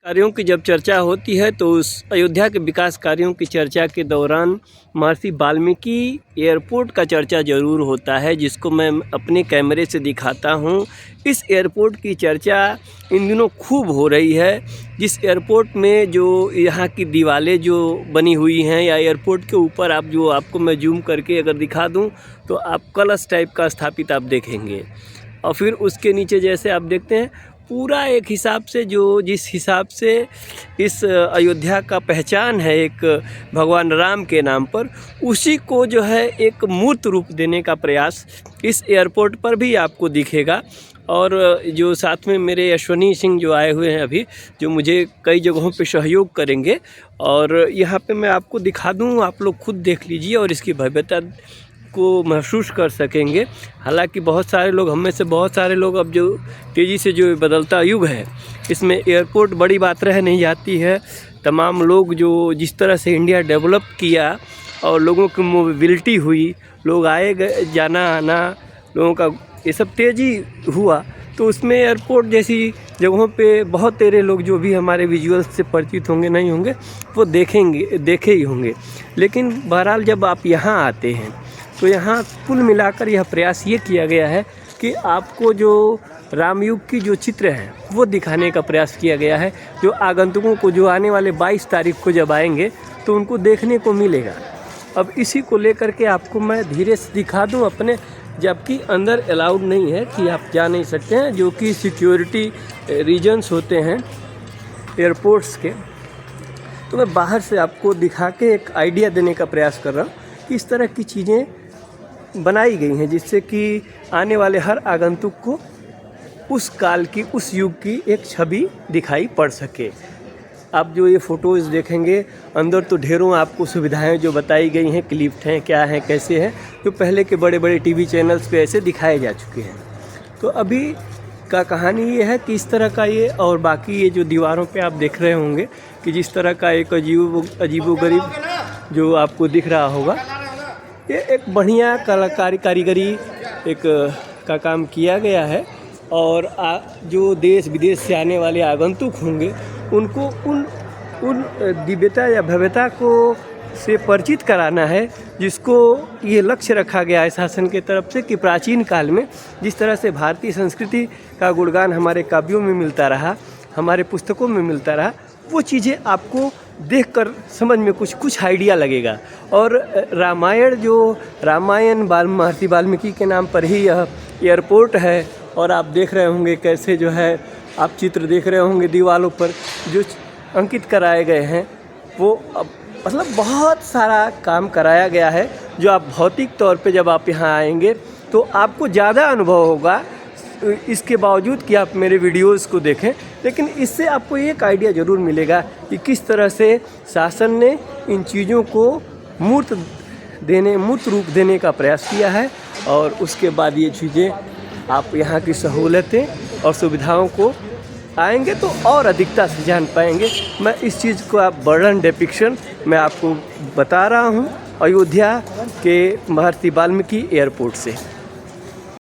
कार्यों की जब चर्चा होती है तो उस अयोध्या के विकास कार्यों की चर्चा के दौरान महर्षि वाल्मीकि एयरपोर्ट का चर्चा ज़रूर होता है, जिसको मैं अपने कैमरे से दिखाता हूँ। इस एयरपोर्ट की चर्चा इन दिनों खूब हो रही है। जिस एयरपोर्ट में जो यहाँ की दीवारें जो बनी हुई हैं या एयरपोर्ट के ऊपर आपको मैं जूम करके अगर दिखा दूँ तो आप कलश टाइप का स्थापित आप देखेंगे। और फिर उसके नीचे जैसे आप देखते हैं पूरा एक हिसाब से जिस हिसाब से इस अयोध्या का पहचान है एक भगवान राम के नाम पर, उसी को जो है एक मूर्त रूप देने का प्रयास इस एयरपोर्ट पर भी आपको दिखेगा। और जो साथ में मेरे अश्वनी सिंह जो आए हुए हैं अभी, जो मुझे कई जगहों पे सहयोग करेंगे, और यहाँ पे मैं आपको दिखा दूँ, आप लोग खुद देख लीजिए और इसकी भव्यता को महसूस कर सकेंगे। हालांकि बहुत सारे लोग, हम में से बहुत सारे लोग, अब जो तेज़ी से जो बदलता युग है इसमें एयरपोर्ट बड़ी बात रह नहीं जाती है। तमाम लोग जो जिस तरह से इंडिया डेवलप किया और लोगों की मोबिलिटी हुई, लोग आए गए, जाना आना, लोगों का ये सब तेज़ी हुआ, तो उसमें एयरपोर्ट जैसी जगहों पे बहुत तेरे लोग जो भी हमारे विजुअल्स से परिचित होंगे नहीं होंगे वो देखे ही होंगे। लेकिन बहरहाल जब आप यहाँ आते हैं तो यहाँ कुल मिलाकर यह प्रयास ये किया गया है कि आपको जो रामयुग की जो चित्र हैं वो दिखाने का प्रयास किया गया है, जो आगंतुकों को जो आने वाले 22 तारीख को जब आएंगे तो उनको देखने को मिलेगा। अब इसी को लेकर के आपको मैं धीरे से दिखा दूं अपने, जबकि अंदर अलाउड नहीं है कि आप जा नहीं सकते हैं, जो कि सिक्योरिटी रीजन्स होते हैं एयरपोर्ट्स के। तो मैं बाहर से आपको दिखा के एक आइडिया देने का प्रयास कर रहा हूँ कि इस तरह की चीज़ें बनाई गई हैं जिससे कि आने वाले हर आगंतुक को उस काल की, उस युग की एक छवि दिखाई पड़ सके। आप जो ये फ़ोटोज़ देखेंगे अंदर तो ढेरों आपको सुविधाएं जो बताई गई हैं, लिफ्ट हैं, क्या हैं, कैसे हैं, जो पहले के बड़े बड़े टीवी चैनल्स पे ऐसे दिखाए जा चुके हैं। तो अभी का कहानी ये है कि इस तरह का ये, और बाकी ये जो दीवारों पे आप देख रहे होंगे कि जिस तरह का एक अजीबोगरीब जो आपको दिख रहा होगा, ये एक बढ़िया कारीगरी एक का काम किया गया है। और जो देश विदेश से आने वाले आगंतुक होंगे उनको उन दिव्यता या भव्यता को से परिचित कराना है, जिसको ये लक्ष्य रखा गया है शासन के तरफ से कि प्राचीन काल में जिस तरह से भारतीय संस्कृति का गुणगान हमारे काव्यों में मिलता रहा, हमारे पुस्तकों में मिलता रहा, वो चीज़ें आपको देखकर समझ में कुछ आइडिया लगेगा। और रामायण महर्षि वाल्मीकि के नाम पर ही यह एयरपोर्ट है। और आप देख रहे होंगे कैसे जो है, आप चित्र देख रहे होंगे दीवारों पर जो अंकित कराए गए हैं, वो मतलब बहुत सारा काम कराया गया है, जो आप भौतिक तौर पे जब आप यहाँ आएंगे तो आपको ज़्यादा अनुभव होगा, इसके बावजूद कि आप मेरे वीडियोस को देखें। लेकिन इससे आपको एक आइडिया ज़रूर मिलेगा कि किस तरह से शासन ने इन चीज़ों को मूर्त रूप देने का प्रयास किया है। और उसके बाद ये चीज़ें आप यहाँ की सहूलतें और सुविधाओं को आएंगे तो और अधिकता से जान पाएंगे। मैं इस चीज़ को आप वर्णन डिपिक्शन मैं आपको बता रहा हूँ अयोध्या के महर्षि वाल्मीकि एयरपोर्ट से।